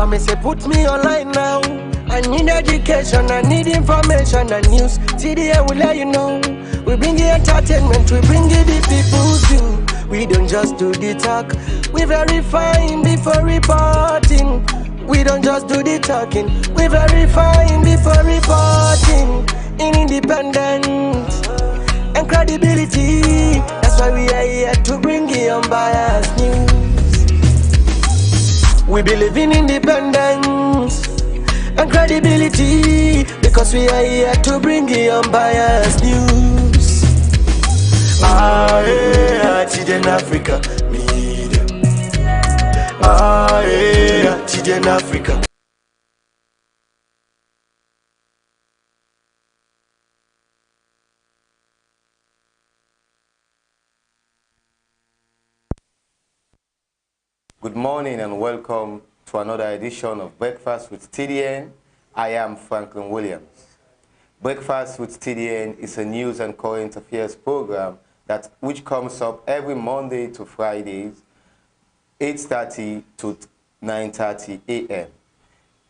Mommy say put me online now. I need education, I need information and news. TDN will let you know. We bring the entertainment, we bring you the people's view. We don't just do the talk, we verifying before reporting. We don't just do the talking, we verifying before reporting. In independence and credibility, that's why we are here to bring you unbiased news. We believe in independence and credibility, because we are here to bring you unbiased news. TDN Africa Media. TDN Africa. Good morning and welcome to another edition of Breakfast with TDN. I am Franklyn Williams. Breakfast with TDN is a news and current affairs program which comes up every Monday to Fridays, 8:30 to 9:30 a.m.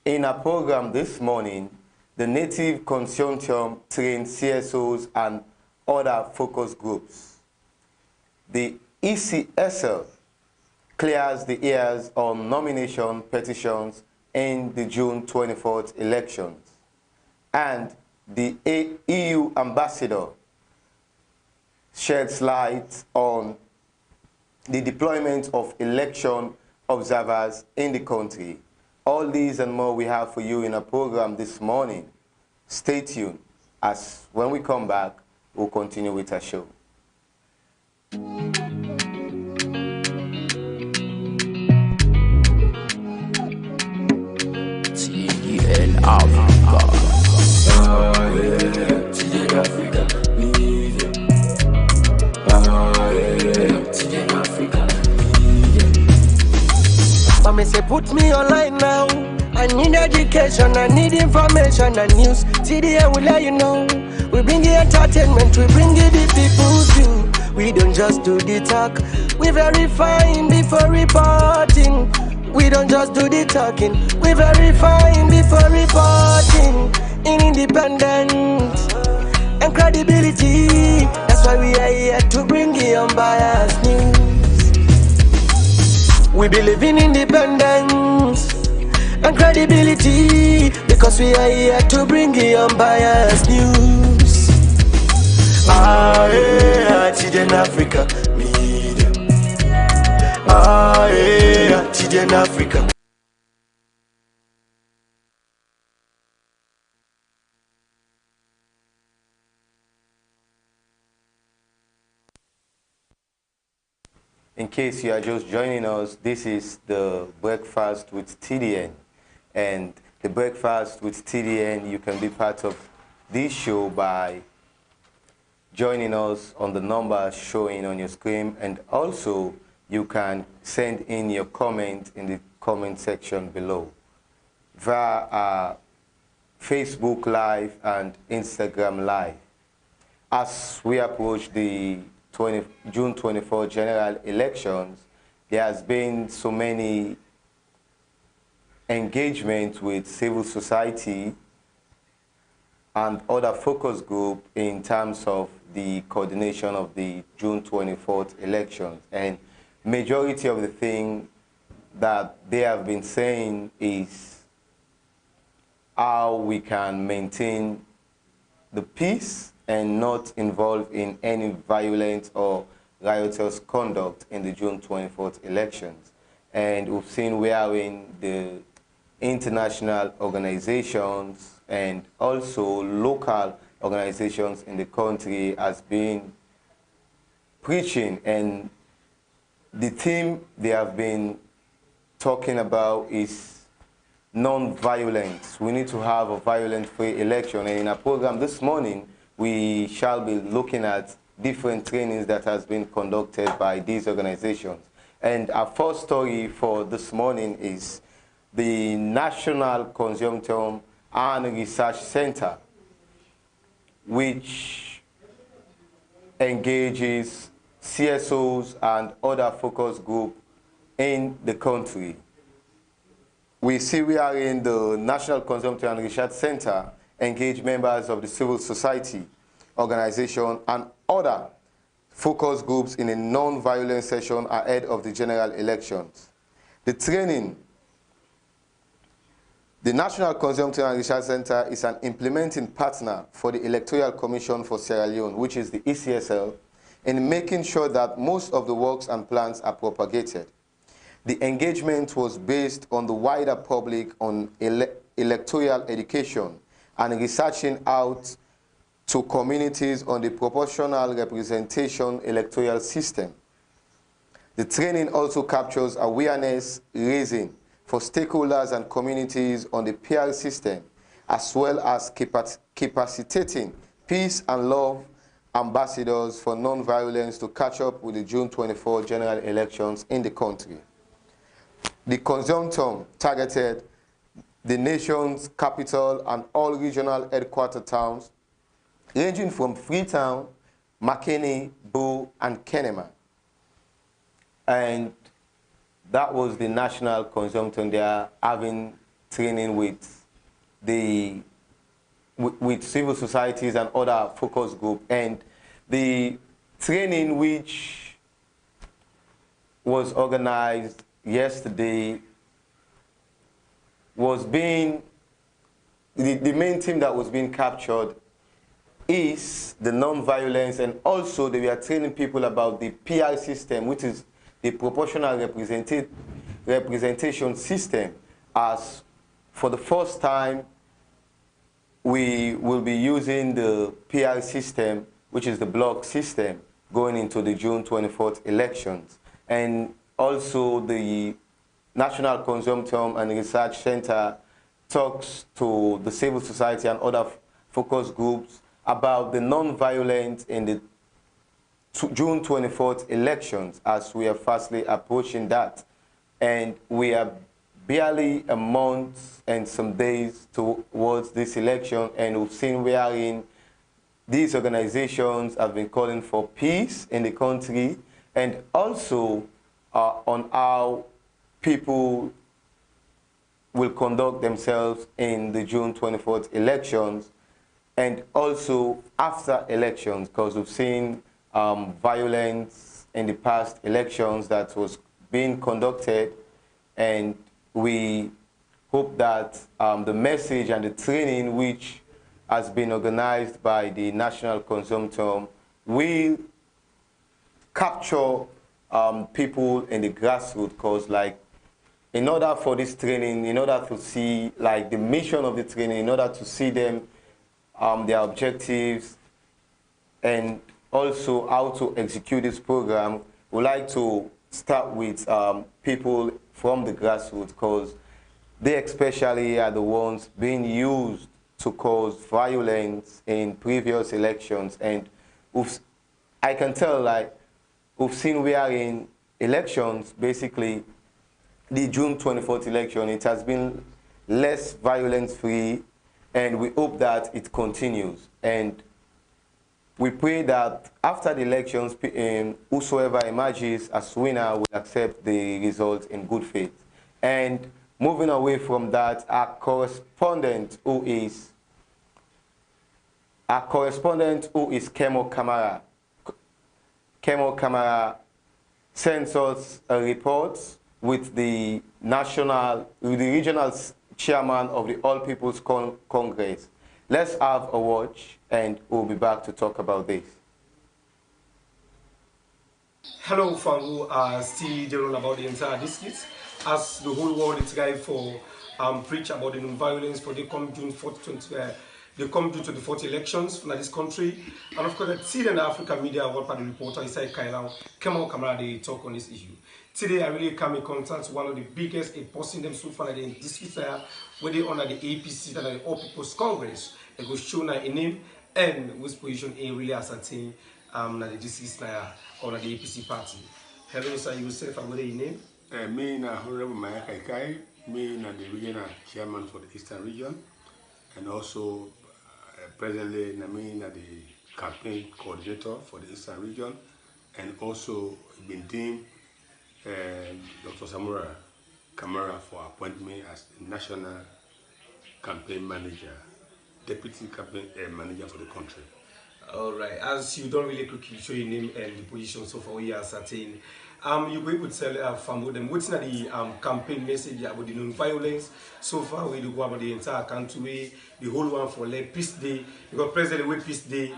In our program this morning, the Native Consortium trained CSOs and other focus groups. The ECSL clears the airs on nomination petitions in the June 24th elections. And the EU ambassador sheds light on the deployment of election observers in the country. All these and more we have for you in a program this morning. Stay tuned, as when we come back, we'll continue with our show. TDN Africa. TDN Africa. TDN Africa. Mommy say put me online now. I need education, I need information and news. TDN will let you know. We bring the entertainment, we bring you the people's view. We don't just do the talk, we verifying before reporting. We don't just do the talking, we verifying before reporting. In independence and credibility, that's why we are here to bring you unbiased news. We believe in independence and credibility, because we are here to bring you unbiased news. TDN Africa Media. TDN Africa. In case you are just joining us, this is the Breakfast with TDN. And the Breakfast with TDN, you can be part of this show by joining us on the number showing on your screen, and also you can send in your comment in the comment section below via our Facebook Live and Instagram Live. As we approach the June 24 general elections, there has been so many engagements with civil society and other focus group in terms of the coordination of the June 24th elections. And majority of the thing that they have been saying is how we can maintain the peace and not involve in any violent or riotous conduct in the June 24th elections. And we've seen wherein the international organizations and also local organizations in the country has been preaching, and the theme they have been talking about is non-violence. We need to have a violent-free election, and in our program this morning, we shall be looking at different trainings that has been conducted by these organizations. And our first story for this morning is the National Consortium and Research Center, which engages CSOs and other focus groups in the country. we are in the National Consumption and Research Center, engage members of the civil society, organization, and other focus groups in a non-violent session ahead of the general elections. The training, the National Consumption and Research Center is an implementing partner for the Electoral Commission for Sierra Leone, which is the ECSL, in making sure that most of the works and plans are propagated. The engagement was based on the wider public on electoral education and researching out to communities on the proportional representation electoral system. The training also captures awareness raising for stakeholders and communities on the PR system, as well as capacitating peace and love ambassadors for non-violence to catch up with the June 24 general elections in the country. The consortium targeted the nation's capital and all regional headquarter towns, ranging from Freetown, Makeni, Bo, and Kenema. And that was the national consumption. They are having training with civil societies and other focus groups. And the training which was organized yesterday was being, the main theme that was being captured is the non-violence, and also they were training people about the PR system, which is the proportional representation system, as for the first time we will be using the PR system, which is the block system, going into the June 24th elections. And also the National Consumption and Research Center talks to the civil society and other focus groups about the non-violence in the June 24th elections, as we are fastly approaching that. And we are barely a month and some days towards this election, and we've seen wherein these organizations have been calling for peace in the country, and also on how people will conduct themselves in the June 24th elections, and also after elections, because we've seen violence in the past elections that was being conducted, and we hope that the message and the training which has been organized by the National Consumption will capture people in the grassroots, because like in order for this training, in order to see like the mission of the training, in order to see them, their objectives, and also how to execute this program, we'd like to start with people from the grassroots, because they especially are the ones being used to cause violence in previous elections. And I can tell, like, we've seen we are in elections, basically the June 24th election, it has been less violence-free, and we hope that it continues. And we pray that after the elections, whosoever emerges as winner will accept the result in good faith. And moving away from that, our correspondent who is Kemo Kamara. Kemo Kamara sends us a report with the regional chairman of the All People's Congress. Let's have a watch, and we'll be back to talk about this. Hello, fam, who are still dealing about the entire district, as the whole world is going for preach about the non-violence for the come June 4th, the come June 24th elections in this country. And of course, the TDN African media, one part of the reporter inside Kailan, Kemo Kamara, they talk on this issue. Today, I really come in contact with one of the biggest opposing them so far in the district where they honor the APC and the All People's Congress. They go show na a name and which position a really ascertain na the district or the APC party. Hello, sir, you yourself, and what is your name? Me na Honorable Maya Kaikai, me na the regional chairman for the Eastern region, and also presently me na the campaign coordinator for the Eastern region, and also been deemed Dr. Samura Camara for appointing me as the National Campaign Manager, Deputy Campaign Manager for the country. All right. As you don't really quickly show your name and the position so far we are certain, you go able to tell from them what's not the campaign message about the non-violence so far we do go about the entire country, the whole one for like peace day, because President with peace day,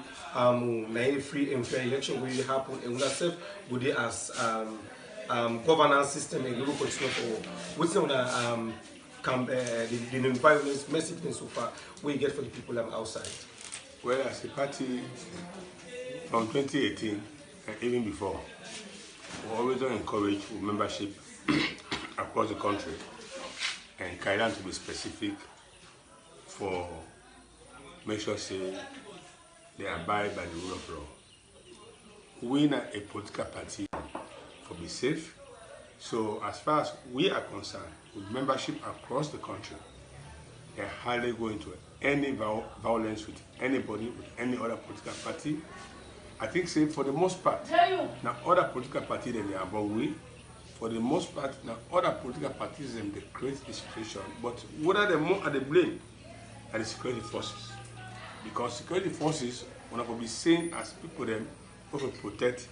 free and fair election will happen and we ourselves would they as governance system and local continue for what's not the non-violence message so far we get for the people outside. Well, as a party from 2018 and even before, we always encourage membership across the country and Kailan to be specific for make sure say they abide by the rule of law. We are a political party for be safe. So as far as we are concerned, with membership across the country, they are hardly going to any violence with anybody, with any other political party. I think, say, for the most part, now other political parties they are about we. For the most part, now other political parties they create the situation. But what are the more at the blame? Are the security forces. Because security forces want to be seen as people them who will protect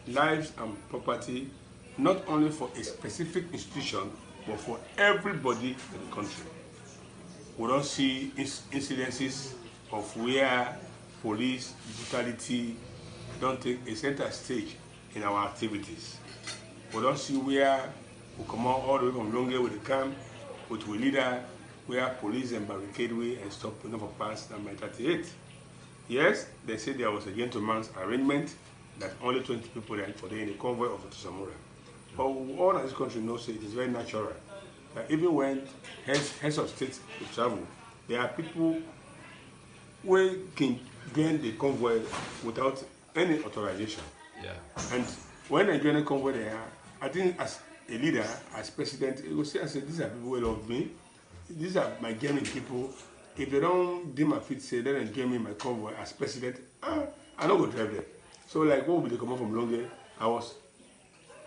lives and property, not only for a specific institution, but for everybody in the country. We don't see incidences of where police brutality don't take a center stage in our activities. We don't see where we come out all the way from Longe with the camp, with we leader, where police and barricade way and stop enough for pass number 38. Yes, they say there was a gentleman's arrangement that only 20 people then for in the convoy of Samura. But all of this country knows it is very natural. Even when heads of state travel, there are people who can join the convoy without any authorization. Yeah. And when I join the convoy there, I think as a leader, as president, it will say, I said, these are people who love me. These are my genuine people. If they don't deem my feet, say, they don't join me in my convoy as president, I'm not going to drive there. So like, what will be the command from Longe? I was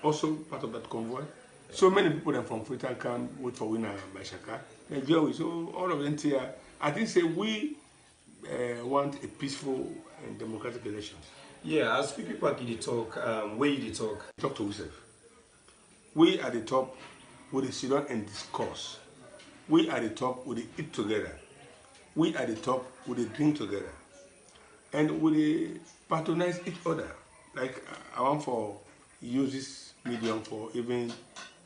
also part of that convoy. So many people that from Freetown can wait for winner Mashaka. So all of them here, I think say we want a peaceful and democratic election. Yeah, as people at the talk, where you talk? Talk to yourself. We at the top with the sit down and discuss. We at the top with the eat together. We at the top with the drink together. And with the patronize each other. Like I want for use this medium for even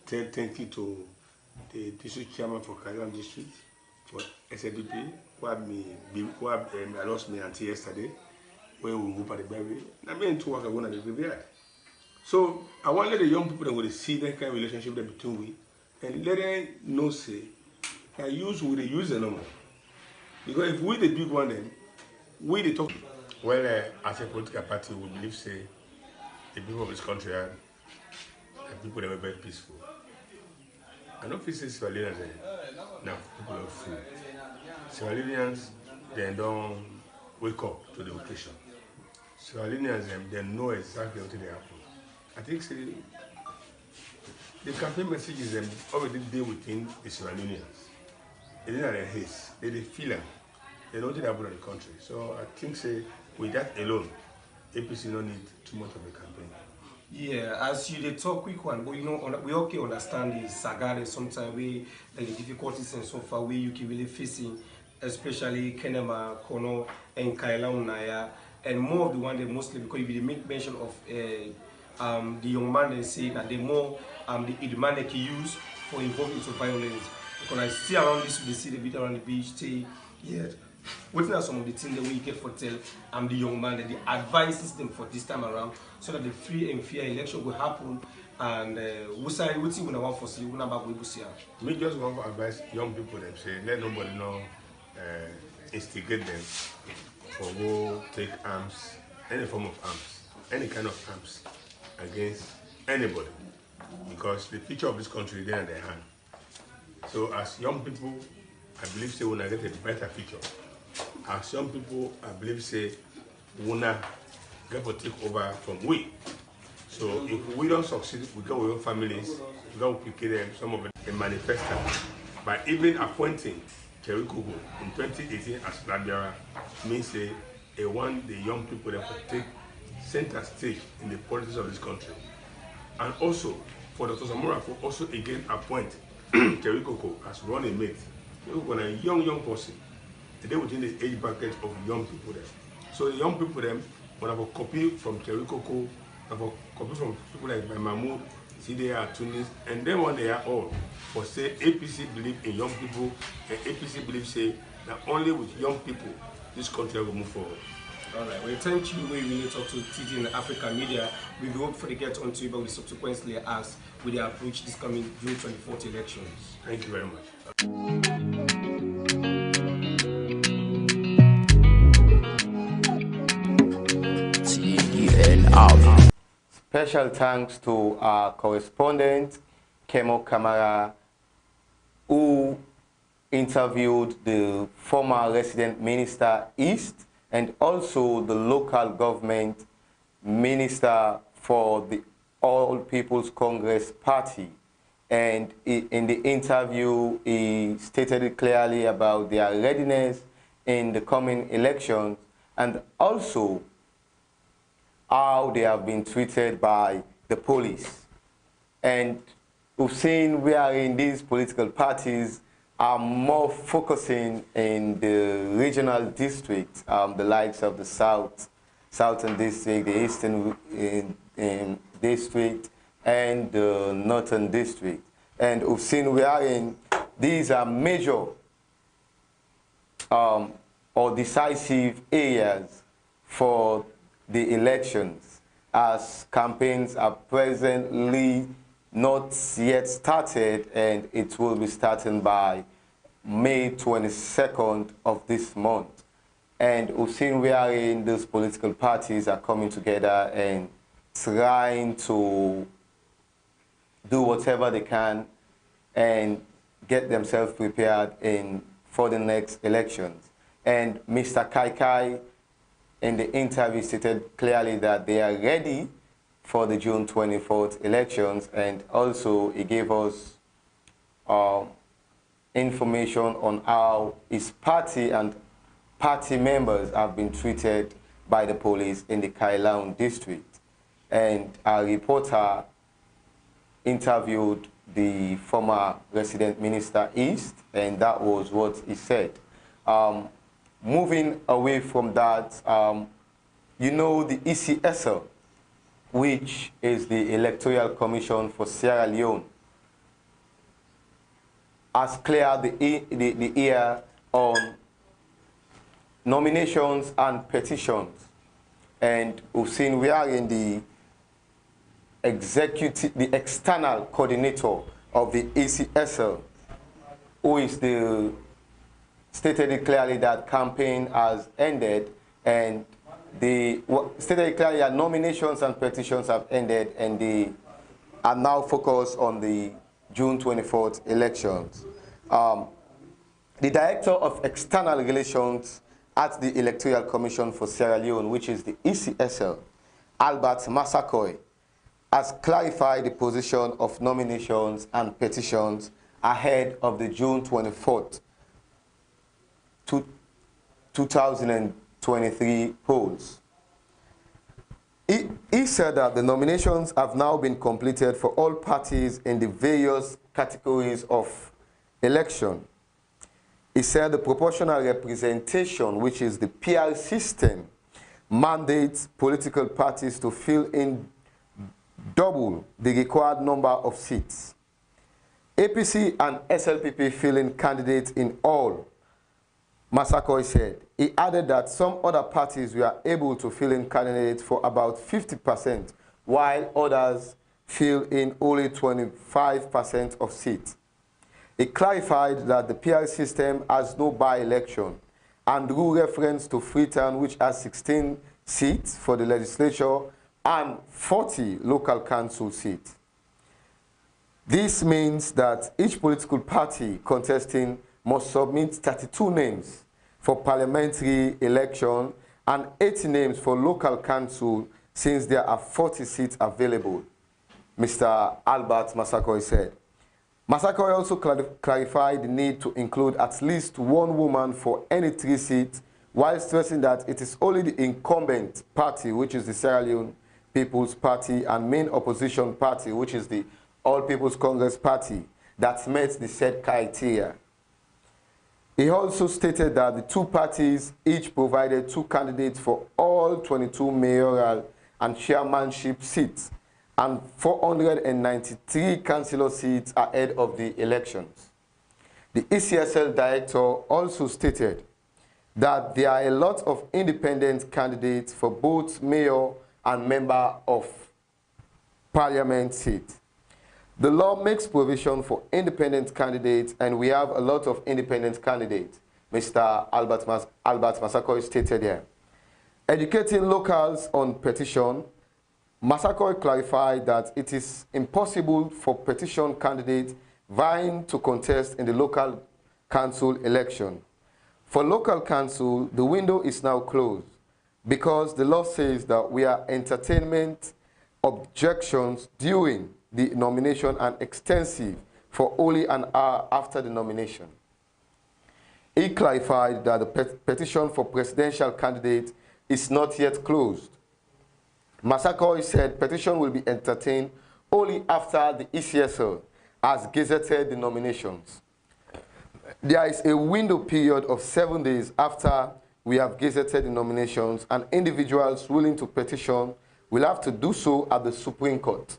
thank you to the district chairman for Kailan district, for SLDP, who I lost me until yesterday, where we move at the baby. I mean, 2 hours ago at the graveyard. So I want to let the young people that will see that kind of relationship between we, and let them know say, I use the number. Because if we the big one, then we the talk. Well, as a political party, we believe say the people of this country are people that were very peaceful. I don't feel Sierra Leoneans now people are free. Sierra Leoneans they don't wake up to the occasion. Sierra Leoneans they know exactly what they happen. I think say, the campaign message is already there within the Sierra Leoneans. It is not a haste. They feel them. They know what happen in the country. So I think say with that alone, APC don't need too much of a campaign. Yeah, as you they talk quick one, but you know, we okay understand the saga sometimes we like the difficulties and so far we you can really facing, especially Kenema, Kono, and Kaila Unaya, and more of the one they mostly because if you make mention of the young man they say that the more the man they can use for involving into violence. Because I see around this we see the bit around the beach, stay yeah. What are some of the things that we get for tell the young man that the advices them for this time around so that the free and fair election will happen and we say what you want for see we not we see. Me just want to advise young people them say let nobody know instigate them for go take arms, any form of arms, any kind of arms against anybody because the future of this country is there in their hand. So as young people, I believe say when I get a better future. As young people, I believe say wanna get to take over from we. So if we don't succeed, we go with our families, we go pick them, some of it. a manifesto by even appointing Cherry Kogo in 2018 as Labiara means they want the young people that will take center stage in the politics of this country. And also, for Dr. Zamora to also again appoint Cherry Kogo as running mate. When a young person, they within the age bracket of young people there. So the young people them will have a copy from Cherry Kogo, have a copy from people like Mahmoud, CDA, Tunis, and then when they are all, for say APC believe in young people, and APC believe say that only with young people this country will move forward. All right, well, thank you. We really talk to TDN African media. We hope for the get on to you, but we subsequently ask with the approach this coming June 24th elections. Thank you very much. TDN Africa. Special thanks to our correspondent, Kemo Kamara, who interviewed the former resident minister East and also the local government minister for the All People's Congress Party. And in the interview, he stated clearly about their readiness in the coming elections and also how they have been treated by the police. And we've seen wherein these political parties are more focusing in the regional districts, the likes of the Southern District, the Eastern District, and the Northern District. And we've seen wherein these are major or decisive areas for the elections, as campaigns are presently not yet started, and it will be starting by May 22nd of this month. And we've seen wherein those political parties are coming together and trying to do whatever they can and get themselves prepared for the next elections. And Mr. Kai in the interview stated clearly that they are ready for the June 24th elections, and also he gave us information on how his party and party members have been treated by the police in the Kailaun district. And our reporter interviewed the former resident minister East, and that was what he said. Moving away from that, you know, the ECSL, which is the Electoral Commission for Sierra Leone, has cleared the air on nominations and petitions. And we've seen we are in the external coordinator of the ECSL, who is stated clearly that campaign has ended, and stated clearly that nominations and petitions have ended, and they are now focused on the June 24th elections. The Director of External Relations at the Electoral Commission for Sierra Leone, which is the ECSL, Albert Massacoy, has clarified the position of nominations and petitions ahead of the June 24th 2023 polls. He said that the nominations have now been completed for all parties in the various categories of election. He said the proportional representation, which is the PR system, mandates political parties to fill in double the required number of seats. APC and SLPP fill in candidates in all, Massacoy said. He added that some other parties were able to fill in candidates for about 50%, while others fill in only 25% of seats. He clarified that the PR system has no by-election and drew reference to Freetown, which has 16 seats for the legislature and 40 local council seats. This means that each political party contesting must submit 32 names for parliamentary election and 80 names for local council, since there are 40 seats available, Mr. Albert Massacoy said. Massacoy also clarified the need to include at least one woman for any 3 seats, while stressing that it is only the incumbent party, which is the Sierra Leone People's Party, and main opposition party, which is the All People's Congress Party, that met the said criteria. He also stated that the 2 parties each provided 2 candidates for all 22 mayoral and chairmanship seats and 493 councillor seats ahead of the elections. The ECSL director also stated that there are a lot of independent candidates for both mayor and member of parliament seats. The law makes provision for independent candidates, and we have a lot of independent candidates, Mr. Albert Massacoy stated here. Educating locals on petition, Massacoy clarified that it is impossible for petition candidates vying to contest in the local council election. For local council, the window is now closed because the law says that we are entertainment objections during the nomination and extensive for only an hour after the nomination. He clarified that the petition for presidential candidate is not yet closed. Massacoy said petition will be entertained only after the ECSL has gazetted the nominations. There is a window period of 7 days after we have gazetted the nominations, and individuals willing to petition will have to do so at the Supreme Court.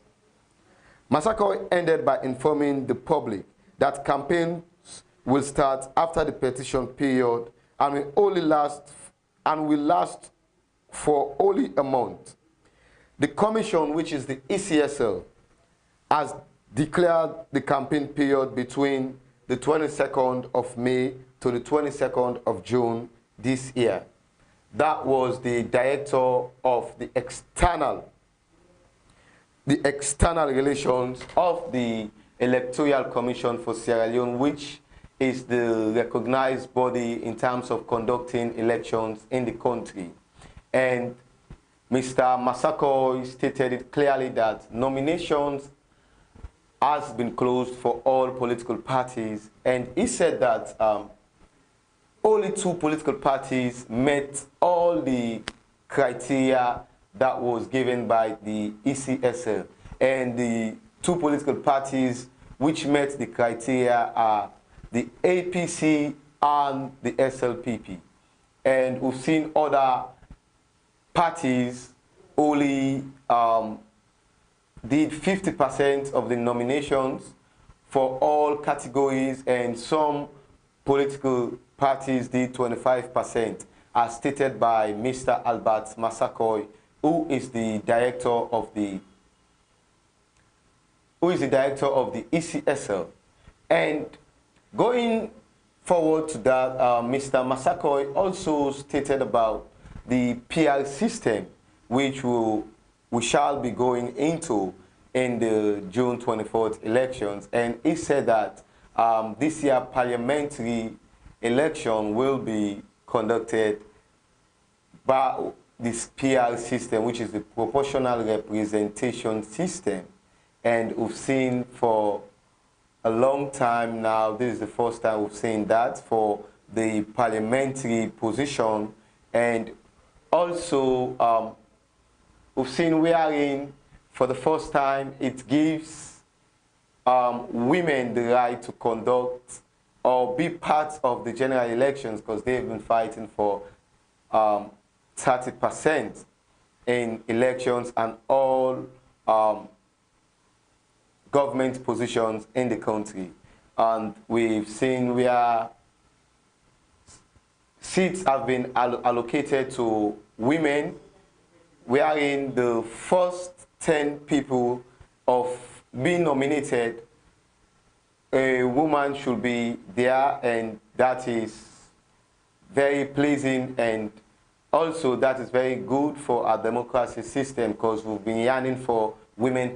Massacoy ended by informing the public that campaigns will start after the petition period and will last for only a month. The commission, which is the ECSL, has declared the campaign period between the 22nd of May to the 22nd of June this year. That was the director of the external relations of the Electoral Commission for Sierra Leone, which is the recognized body in terms of conducting elections in the country. And Mr. Massacoy stated it clearly that nominations has been closed for all political parties, and he said that only 2 political parties met all the criteria that was given by the ECSL, and the 2 political parties which met the criteria are the APC and the SLPP. And we've seen other parties only did 50% of the nominations for all categories, and some political parties did 25%, as stated by Mr. Albert Massacoy, who is the director of the ECSL. And going forward to that, Mr. Massacoy also stated about the PR system, which we shall be going into in the June 24th elections. And he said that this year parliamentary election will be conducted by this PR system, which is the proportional representation system. And we've seen for a long time now, this is the first time we've seen that for the parliamentary position. And also we've seen wherein for the first time it gives women the right to conduct or be part of the general elections, because they've been fighting for 30% in elections and all government positions in the country. And we've seen where seats have been allocated to women, wherein the first 10 people of being nominated, a woman should be there, and that is very pleasing, and also that is very good for our democracy system, because we've been yearning for women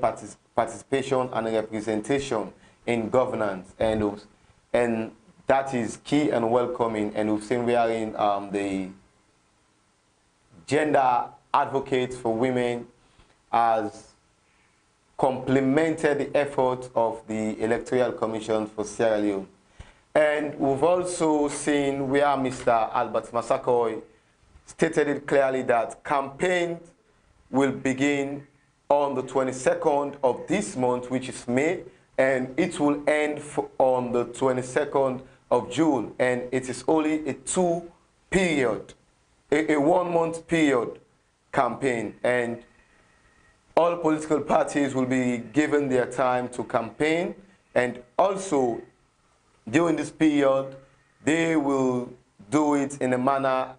participation and representation in governance, and that is key and welcoming. And we've seen wherein the gender advocates for women has complemented the efforts of the Electoral Commission for Sierra Leone. And we've also seen where Mr. Albert Masakoy stated it clearly that campaigns will begin on the 22nd of this month, which is May, and it will end on the 22nd of June. And it is only a a 1 month period campaign. And all political parties will be given their time to campaign, and also during this period, they will do it in a manner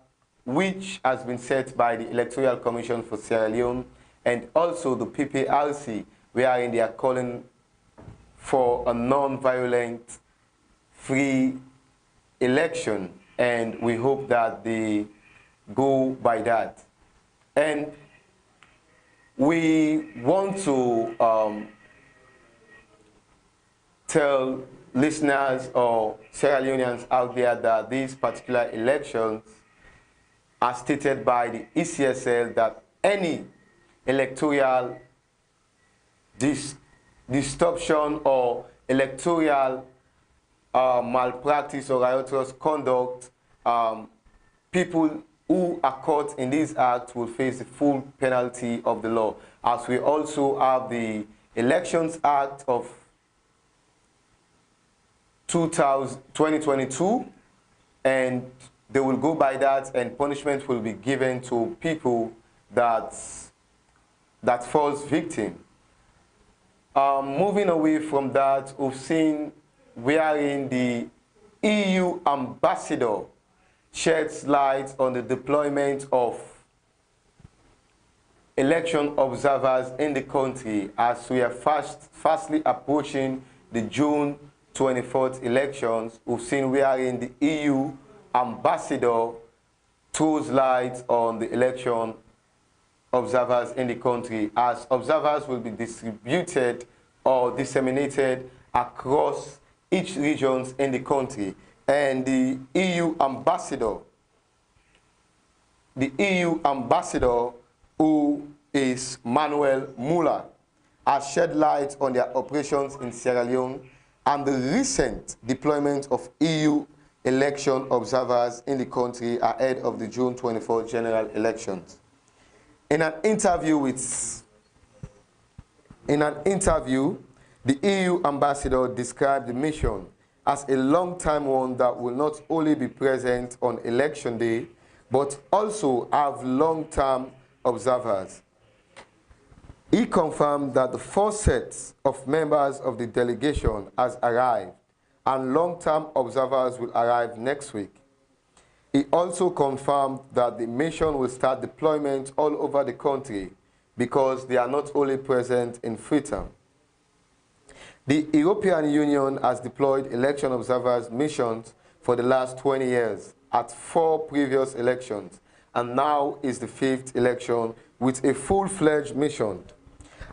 which has been set by the Electoral Commission for Sierra Leone and also the PPRC, wherein they are calling for a non-violent, free election, and we hope that they go by that. And we want to tell listeners or Sierra Leoneans out there that these particular elections are stated by the ECSL that any electoral disruption or electoral malpractice or riotous conduct, people who are caught in these acts will face the full penalty of the law. As we also have the Elections Act of 2022, and they will go by that, and punishment will be given to people that falls victim. Moving away from that, we've seen wherein the EU ambassador sheds light on the deployment of election observers in the country as we are fastly approaching the June 24th elections. We've seen wherein the EU ambassador throws light on the election observers in the country, as observers will be distributed or disseminated across each regions in the country. And the EU ambassador, who is Manuel Muller, has shed light on their operations in Sierra Leone and the recent deployment of EU election observers in the country ahead of the June 24 general elections. In an interview, the EU ambassador described the mission as a long-time one that will not only be present on election day, but also have long-term observers. He confirmed that the 4 sets of members of the delegation has arrived, and long-term observers will arrive next week. He also confirmed that the mission will start deployment all over the country because they are not only present in Freetown. The European Union has deployed election observers missions for the last 20 years at 4 previous elections, and now is the 5th election with a full-fledged mission.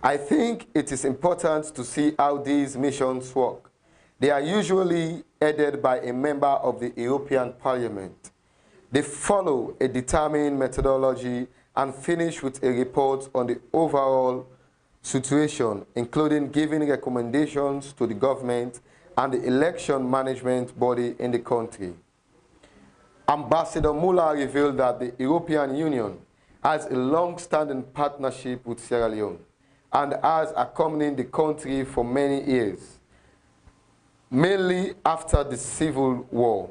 I think it is important to see how these missions work. They are usually headed by a member of the European Parliament. They follow a determined methodology and finish with a report on the overall situation, including giving recommendations to the government and the election management body in the country. Ambassador Muller revealed that the European Union has a long-standing partnership with Sierra Leone and has accompanied the country for many years, mainly after the Civil War.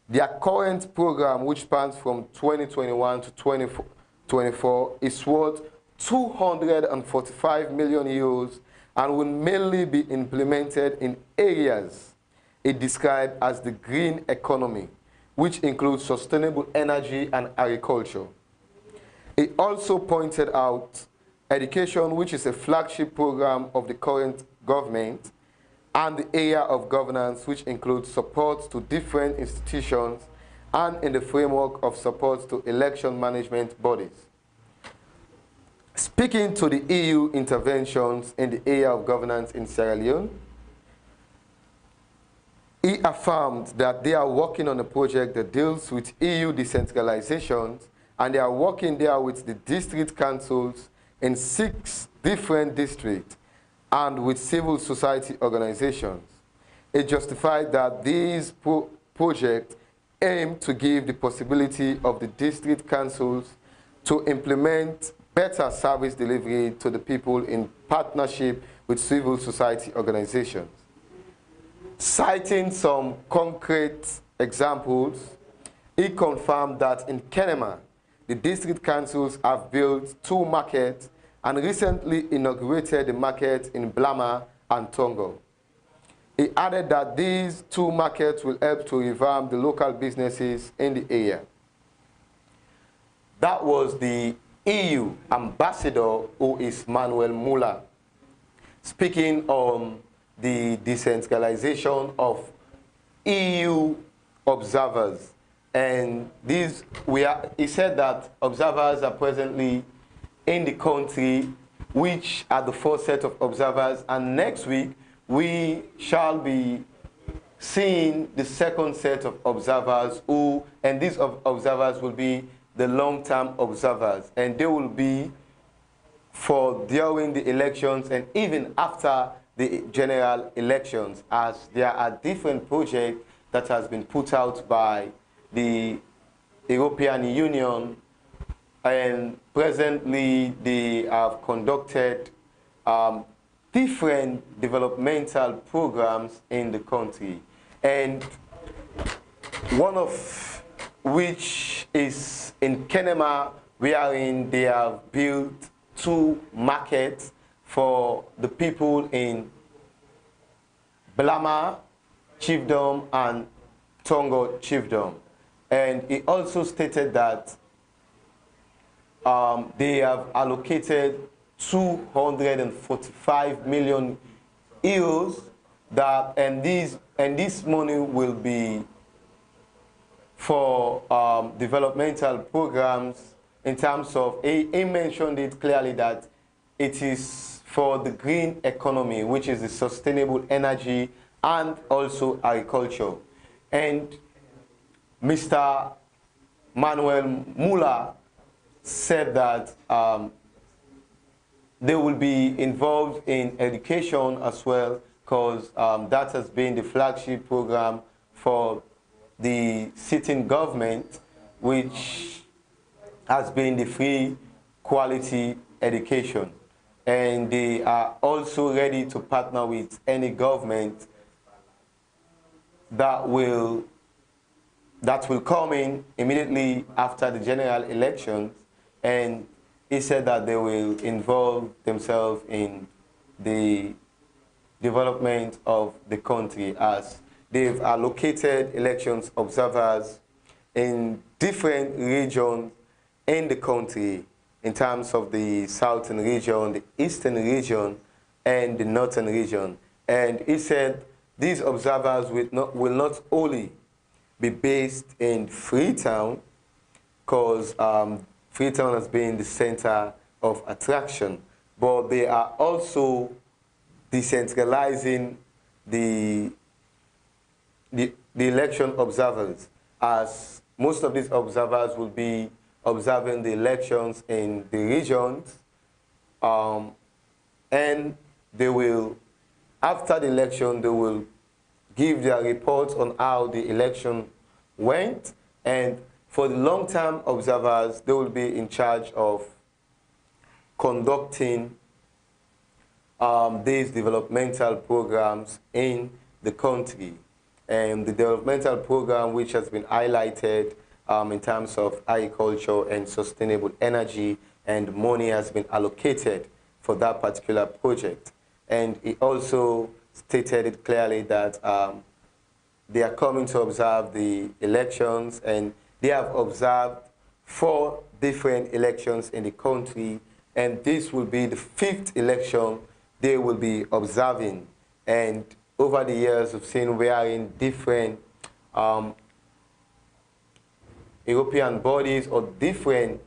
Their current program, which spans from 2021 to 2024, is worth 245 million euros and will mainly be implemented in areas it described as the green economy, which includes sustainable energy and agriculture. It also pointed out education, which is a flagship program of the current government, and the area of governance, which includes support to different institutions and in the framework of support to election management bodies. Speaking to the EU interventions in the area of governance in Sierra Leone, he affirmed that they are working on a project that deals with EU decentralization, and they are working there with the district councils in 6 different districts and with civil society organizations. It justified that these projects aim to give the possibility of the district councils to implement better service delivery to the people in partnership with civil society organizations. Citing some concrete examples, he confirmed that in Kenema, the district councils have built 2 markets and recently inaugurated the market in Blama and Tongo. He added that these 2 markets will help to revamp the local businesses in the area. That was the EU ambassador, who is Manuel Mula, speaking on the decentralization of EU observers. And he said that observers are presently in the country, which are the 4 set of observers, and next week we shall be seeing the 2nd set of observers, and these observers will be the long-term observers, and they will be for during the elections and even after the general elections, as there are different projects that has been put out by the European Union, and presently they have conducted different developmental programs in the country, and one of which is in Kenema, wherein they have built 2 markets for the people in Blama Chiefdom and Tongo Chiefdom. And he also stated that they have allocated 245 million euros, and this money will be for developmental programs in terms of, he mentioned it clearly that it is for the green economy, which is the sustainable energy and also agriculture. And Mr. Manuel Mula said that they will be involved in education as well, because that has been the flagship program for the sitting government, which has been the free quality education. And they are also ready to partner with any government that will come in immediately after the general elections. And he said that they will involve themselves in the development of the country, as they've allocated elections observers in different regions in the country, in terms of the southern region, the eastern region, and the northern region. And he said these observers will not only be based in Freetown, because Freetown has been the center of attraction, but they are also decentralizing the election observers, as most of these observers will be observing the elections in the regions, and they will, after the election, they will give their reports on how the election went. And for the long-term observers, they will be in charge of conducting these developmental programs in the country. And the developmental program, which has been highlighted in terms of agriculture and sustainable energy, and money has been allocated for that particular project. And he also stated it clearly that they are coming to observe the elections, and they have observed 4 different elections in the country, and this will be the 5th election they will be observing. And over the years, we've seen we are in different European bodies or different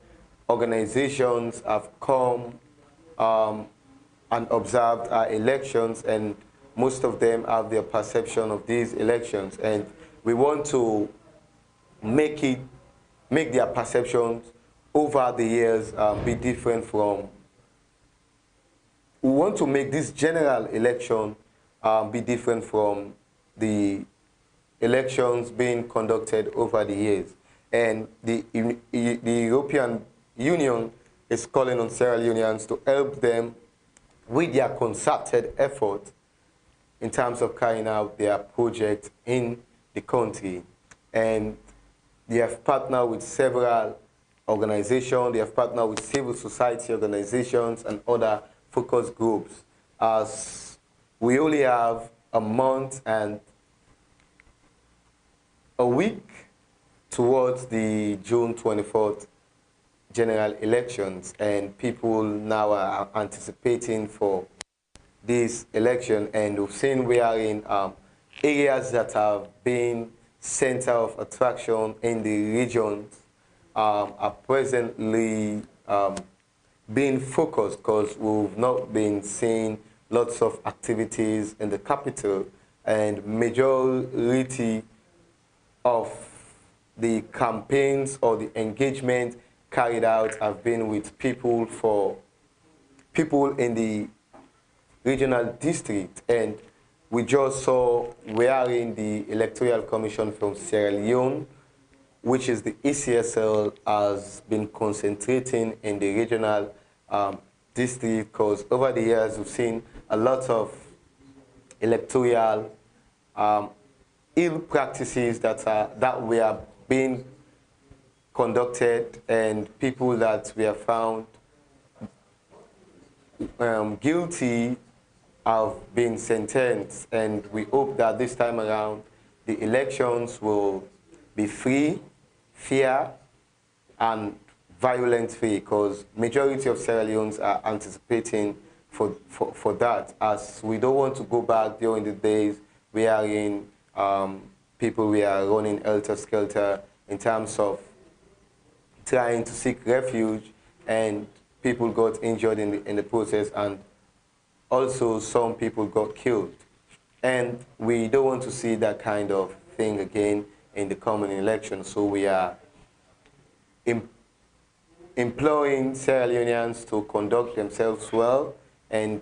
organizations have come and observed our elections, and most of them have their perception of these elections. And we want to make their perceptions over the years be different from we want to make this general election be different from the elections being conducted over the years. And the European Union is calling on Sierra Leoneans to help them with their concerted effort in terms of carrying out their project in the country. And they have partnered with several organizations, they have partnered with civil society organizations and other focus groups. As we only have a month and a week towards the June 24th general elections, and people now are anticipating for this election, and we've seen we are in areas that have been center of attraction in the regions are presently being focused, because we've not been seeing lots of activities in the capital, and majority of the campaigns or the engagement carried out have been with people in the regional district. And we just saw wherein the Electoral Commission from Sierra Leone, which is the ECSL, has been concentrating in the regional district, because over the years we've seen a lot of electoral ill practices that were being conducted, and people that were found guilty have been sentenced. And we hope that this time around the elections will be free, fair, and violence-free, because majority of Sierra Leoneans are anticipating for that, as we don't want to go back during the days we are in. People we are running helter-skelter in terms of trying to seek refuge, and people got injured in the process, and also some people got killed. And we don't want to see that kind of thing again in the coming election. So we are imploring Sierra Leoneans to conduct themselves well, and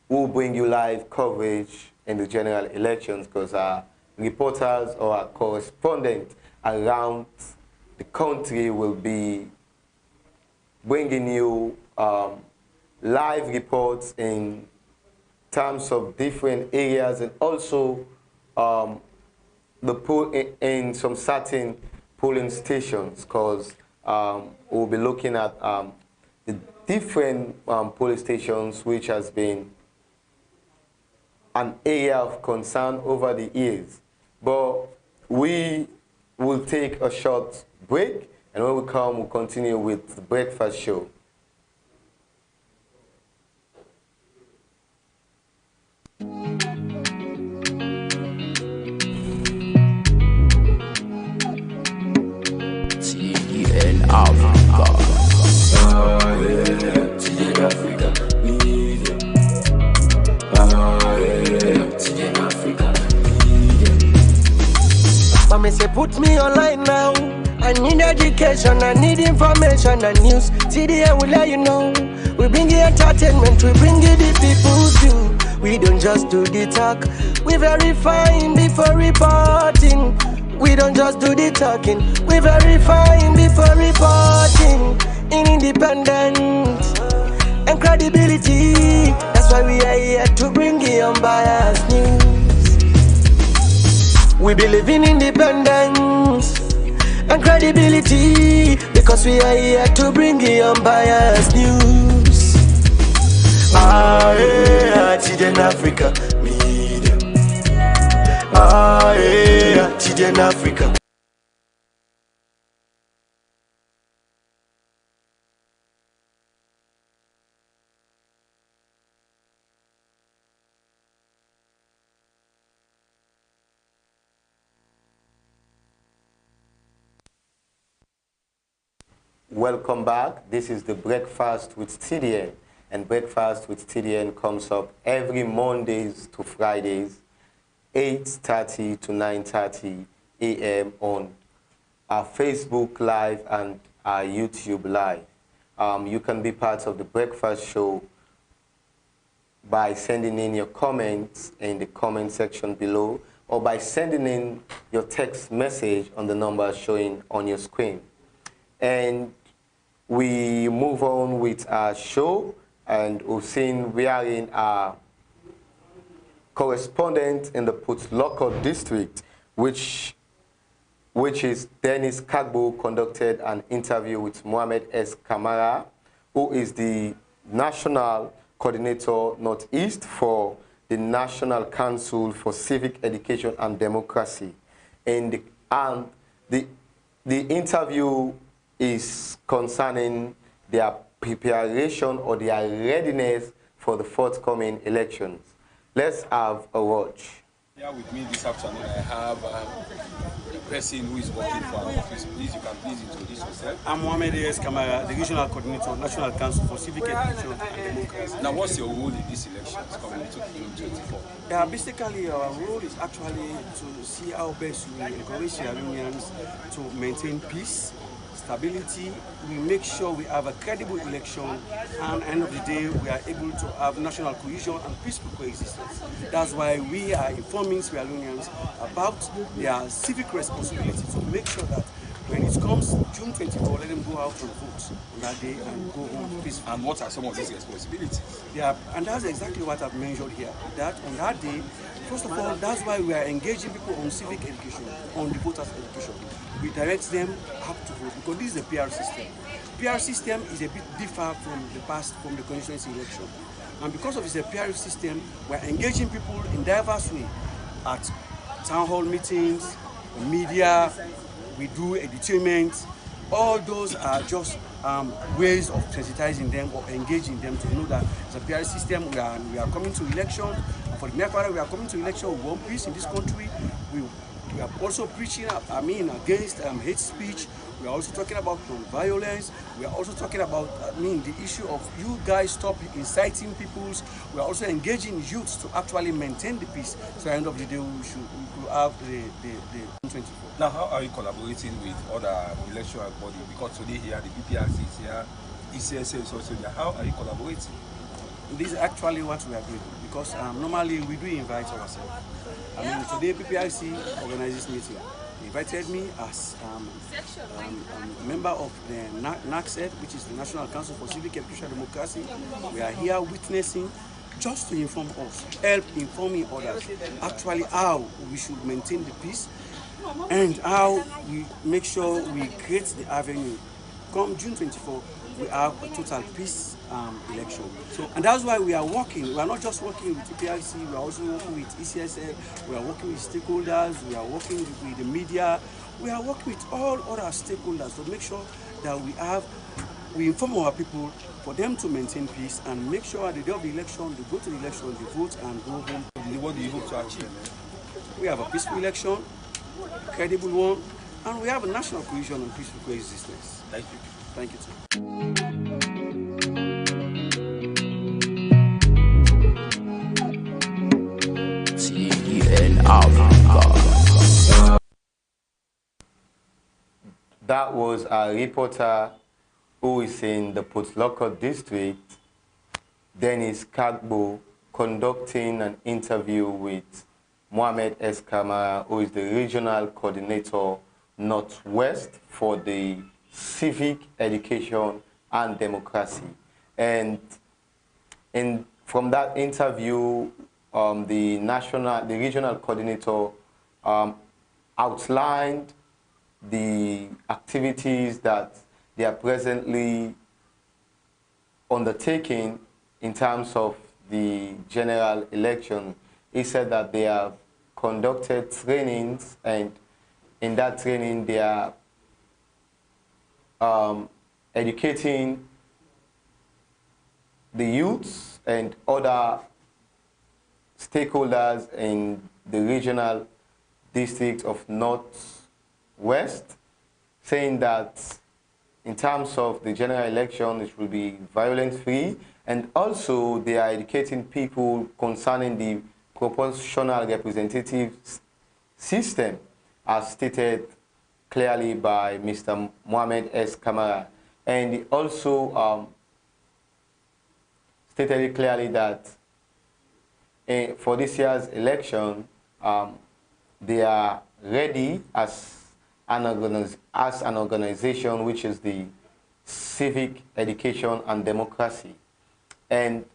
we'll bring you live coverage in the general elections, because our reporters or our correspondents around the country will be bringing you live reports in terms of different areas, and also in some certain polling stations, because we'll be looking at the different polling stations which has been an area of concern over the years. But we will take a short break, and when we come, we'll continue with the breakfast show. TDN Africa. TDN Africa. TDN Africa. Mommy say put me online now. I need education, I need information and news. TDN will let you know. We bring you entertainment, we bring you the people's view. We don't just do the talk, we verifying before reporting. We don't just do the talking, we verifying before reporting. In independence and credibility, that's why we are here to bring you unbiased news. We believe in independence and credibility, because we are here to bring you unbiased news. TDN Africa Media. TDN Africa. Welcome back. This is the Breakfast with TDN, and Breakfast with TDN comes up every Mondays to Fridays, 8:30 to 9:30 a.m. on our Facebook Live and our YouTube Live. You can be part of the breakfast show by sending in your comments in the comment section below, or by sending in your text message on the number showing on your screen. And we move on with our show, and Hussein, we are in our correspondent in the Port Local district, which is Dennis Kagbo, conducted an interview with Mohamed S. Kamara, who is the National Coordinator Northeast for the National Council for Civic Education and Democracy. And the interview is concerning their preparation or their readiness for the forthcoming elections. Let's have a watch. Here with me this afternoon, I have a person who is working for our office. Please, you can please introduce yourself. I'm Mohamed S. Kamara, the Regional Coordinator, National Council for Civic Education and Democracy. Now, what's your role in this election coming into June 24? Yeah, basically, our role is actually to see how best we encourage Sierra Leoneans to maintain peace, stability. We make sure we have a credible election, and at the end of the day, we are able to have national cohesion and peaceful coexistence. That's why we are informing Sierra Leoneans about their civic responsibility to make sure that when it comes June 24, let them go out and vote on that day and go home peacefully. And what are some of these responsibilities? Yeah, and that's exactly what I've mentioned here. That on that day, first of all, that's why we are engaging people on civic education, on the voters' education. We direct them how to vote because this is a PR system. PR system is a bit different from the past, from the constituency election. And because of it's a PR system, we're engaging people in diverse ways at town hall meetings, media, we do edutainment. All those are just ways of sensitizing them or engaging them to know that the PR system, we are coming to election. For the next quarter, we are coming to election. We want peace in this country. We are also preaching, against hate speech. We are also talking about non-violence. We are also talking about, the issue of you guys stop inciting peoples. We are also engaging youths to actually maintain the peace. So at the end of the day, we could have the 24. Now, how are you collaborating with other electoral bodies? Because today here, the BPRC is here, ECSL is also here. How are you collaborating? This is actually what we are doing because normally we do invite ourselves. Today PPRC organizes meeting. They invited me as a member of the NACSED, which is the National Council for Civic Education and Democracy. We are here witnessing just to inform us, help informing others, actually how we should maintain the peace and how we make sure we create the avenue. Come June 24, we have a total peace election. And that's why we are working. We are not just working with TPRC, we are also working with ECSL, we are working with stakeholders, we are working with the media, we are working with all other stakeholders to make sure that we inform our people for them to maintain peace and make sure at the day of the election, they go to the election, they vote and go home. What do you hope to achieve? We have a peaceful election, a credible one, and we have a national cohesion and peaceful coexistence. Thank you. Thank you, sir. TDN Africa. That was a reporter who is in the Port Local district, Dennis Kagbo, conducting an interview with Mohamed S. Kamara, who is the Regional Coordinator Northwest for the Civic Education and Democracy. And from that interview, the regional coordinator outlined the activities that they are presently undertaking in terms of the general election. He said that they have conducted trainings, and in that training they are educating the youths and other stakeholders in the regional district of Northwest, saying that in terms of the general election, it will be violence-free, and also they are educating people concerning the proportional representative system, as stated clearly by Mr. Mohamed S. Kamara. And he also stated clearly that for this year's election, they are ready as an organization which is the Civic Education and Democracy. And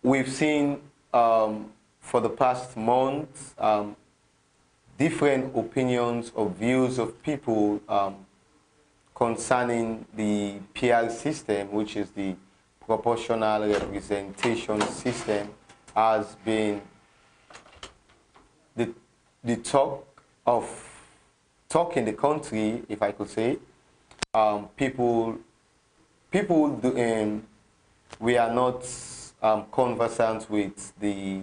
we've seen for the past months different opinions or views of people concerning the PR system, which is the proportional representation system, has been the talk in the country, if I could say. We are not conversant with the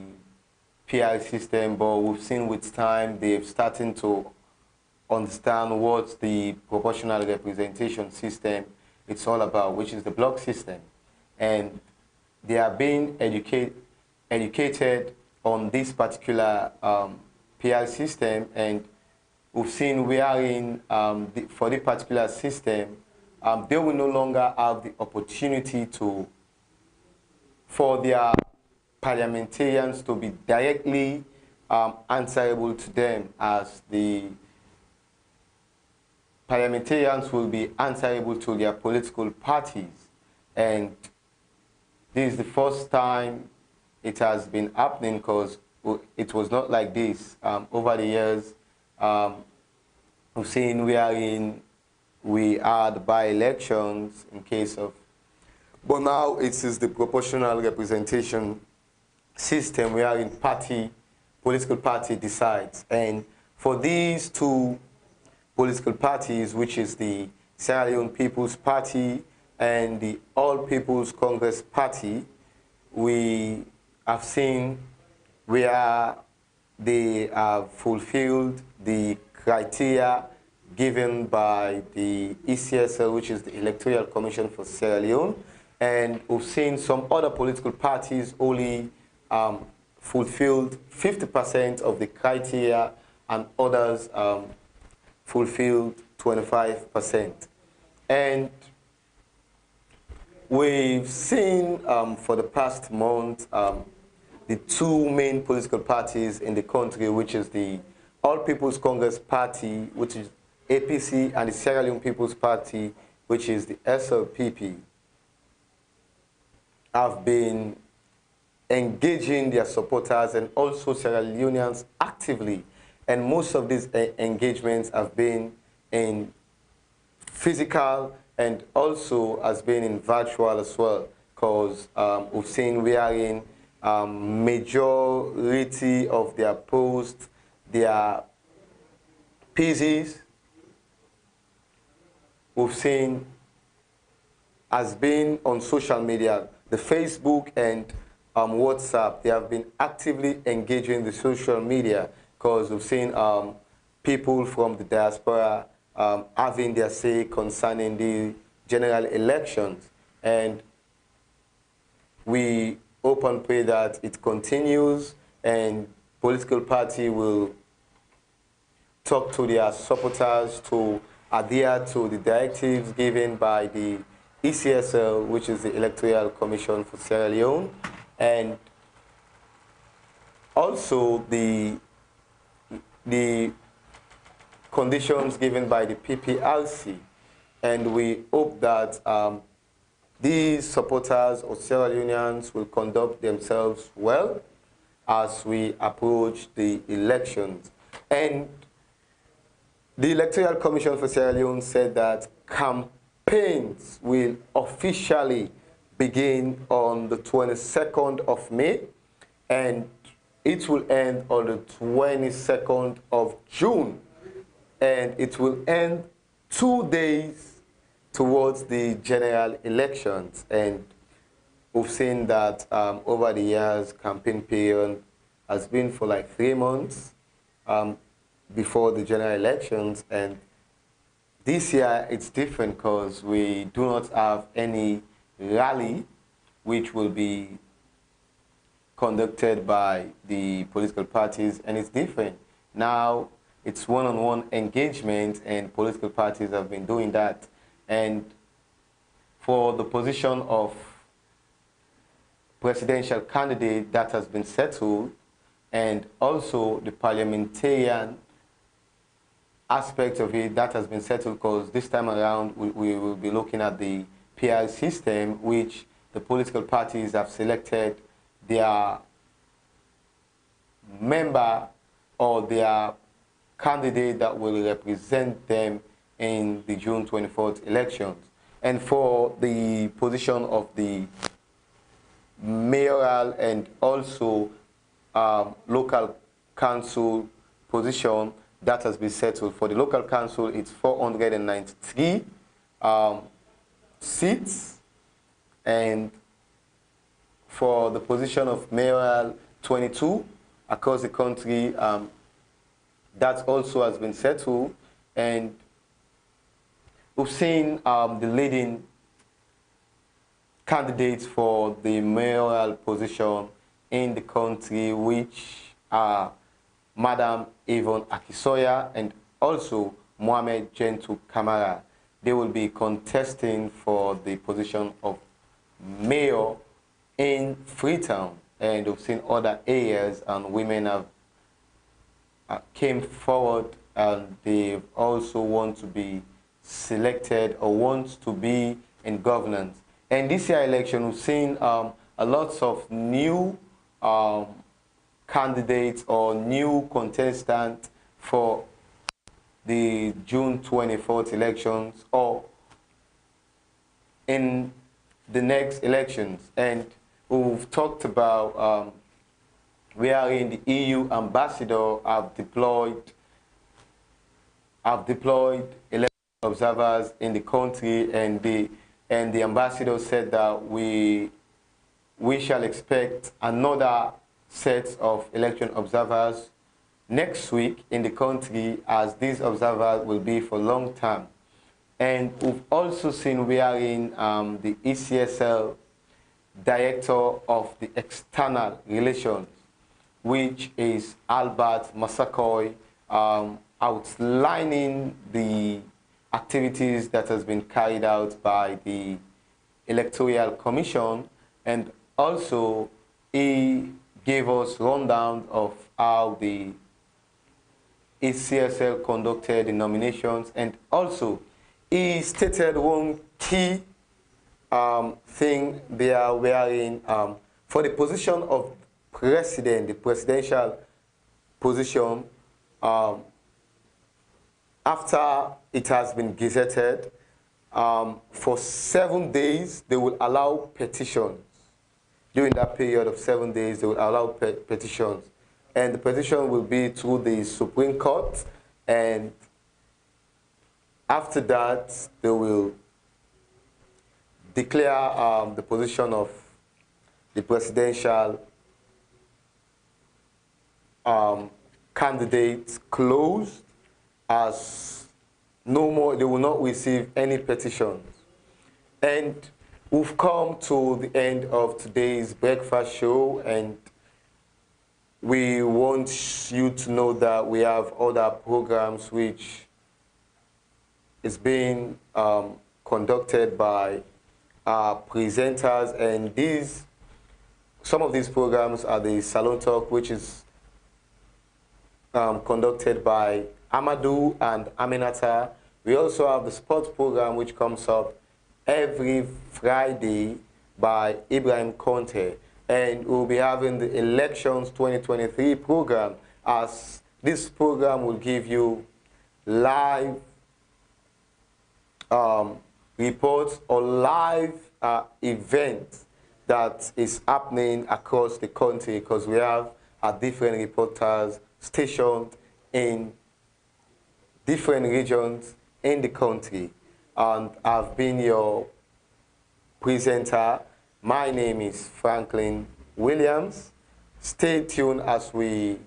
PR system, but we've seen with time they've started to understand what the proportional representation system it's all about, which is the block system. And they are being educated on this particular PR system, and we've seen wherein for the particular system, they will no longer have the opportunity for their parliamentarians to be directly answerable to them, as the parliamentarians will be answerable to their political parties. And this is the first time it has been happening, because it was not like this. Over the years, we've seen we had by-elections in case of, but now it is the proportional representation system wherein political party decides. And for these two political parties, which is the Sierra Leone People's Party and the All People's Congress Party, we have seen where they have fulfilled the criteria given by the ECSL, which is the Electoral Commission for Sierra Leone. And we've seen some other political parties only fulfilled 50% of the criteria, and others fulfilled 25%. And we've seen for the past month the two main political parties in the country, which is the All People's Congress Party, which is APC, and the Sierra Leone People's Party, which is the SLPP, have been engaging their supporters and also Sierra Leoneans actively. And most of these engagements have been in physical and also has been in virtual as well, because we've seen we are in majority of their posts, their pieces, we've seen has been on social media, the Facebook and WhatsApp. They have been actively engaging the social media, because we've seen people from the diaspora having their say concerning the general elections. And we hope and pray that it continues and political party will talk to their supporters to adhere to the directives given by the ECSL, which is the Electoral Commission for Sierra Leone, and also the conditions given by the PPRC. And we hope that these supporters or Sierra Leoneans will conduct themselves well as we approach the elections. And the Electoral Commission for Sierra Leone said that campaigns will officially begin on the 22nd of May, and it will end on the 22nd of June. And it will end 2 days towards the general elections. And we've seen that over the years, campaign period has been for like 3 months before the general elections. And this year it's different, because we do not have any rally which will be conducted by the political parties, and it's different. Now it's one-on-one engagement, and political parties have been doing that. And for the position of presidential candidate that has been settled, and also the parliamentarian aspect of it that has been settled, because this time around we will be looking at the PR system, which the political parties have selected their member or their candidate that will represent them in the June 24th elections. And for the position of the mayoral and also local council position, that has been settled. For the local council, it's 493 seats, and for the position of mayoral, 22 across the country, that also has been settled. And we've seen the leading candidates for the mayoral position in the country, which are Madam Yvonne Akisoya and also Mohamed Gentu Kamara. They will be contesting for the position of mayor in Freetown. And we've seen other areas, and women have came forward, and they also want to be selected or want to be in governance. And this year election, we've seen a lot of new candidates or new contestants for the June 24th elections or in the next elections. And we've talked about wherein the EU ambassador have deployed election observers in the country, and the ambassador said that we shall expect another set of election observers next week in the country, as these observers will be for long term. And we've also seen wherein the ECSL director of the external relations, which is Albert Masakoy, outlining the activities that has been carried out by the Electoral Commission, and also he gave us rundown of how the ECSL conducted the nominations, and also he stated one key thing there wherein for the position of president, the presidential position, after it has been gazetted, for 7 days they will allow petitions. During that period of 7 days, they will allow petitions. And the petition will be through the Supreme Court, and after that, they will declare the position of the presidential candidates closed, as no more, they will not receive any petitions. And we've come to the end of today's breakfast show, and we want you to know that we have other programs which is being conducted by our presenters, and some of these programs are the Salon Talk, which is conducted by Amadou and Aminata. We also have the sports program, which comes up every Friday by Ibrahim Conte. And we'll be having the Elections 2023 program, as this program will give you live reports or live events that is happening across the country, because we have different reporters stationed in different regions in the country. And I've been your presenter. My name is Franklyn Williams. Stay tuned as we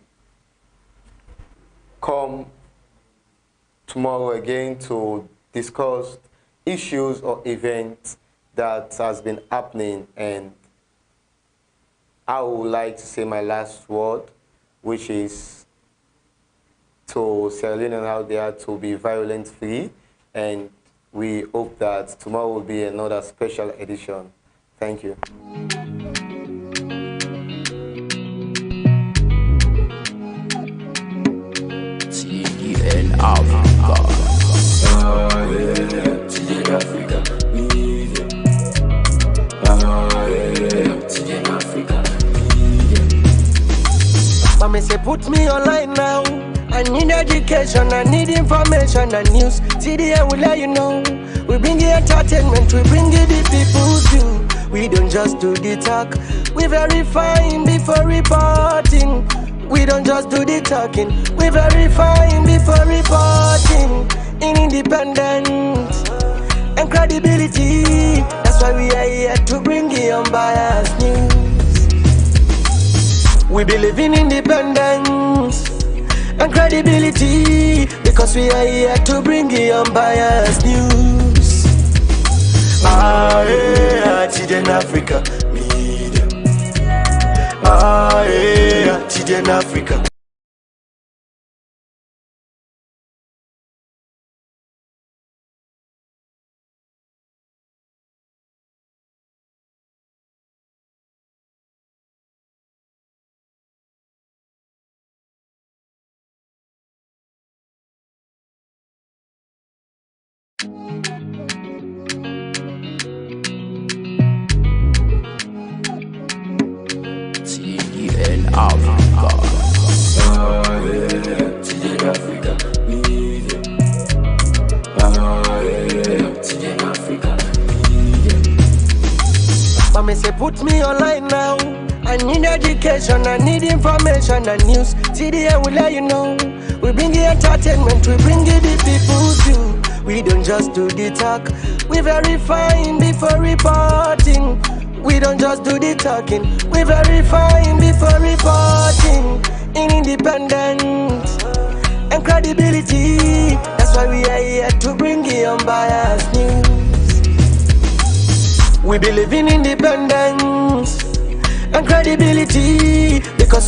come tomorrow again to discuss issues or events that has been happening. And I would like to say my last word, which is to Sierra Leoneans out there to be violence free, and we hope that tomorrow will be another special edition. Thank you. TDN Africa. TDN Africa. Media. TDN Africa. Mommy say put me online now. I need education, I need information and news. TDN will let you know. We bring you entertainment, we bring you the people's view. We don't just do the talk, we verifying before reporting. We don't just do the talking, we verifying before reporting. In independence and credibility, that's why we are here to bring you unbiased news. We believe in independence and credibility, because we are here to bring you unbiased news. TDN Africa Media. TDN Africa. TDN Africa. TDN Africa. Media. TDN Africa. Mommy say put me online now. I need education, I need information and news. TDN will let you know. We bring you entertainment, we bring you the people's view. We don't just do the talk, we verifying before reporting. We don't just do the talking, we verifying before reporting. In independence and credibility, that's why we are here to bring you unbiased news. We believe in independence and credibility, because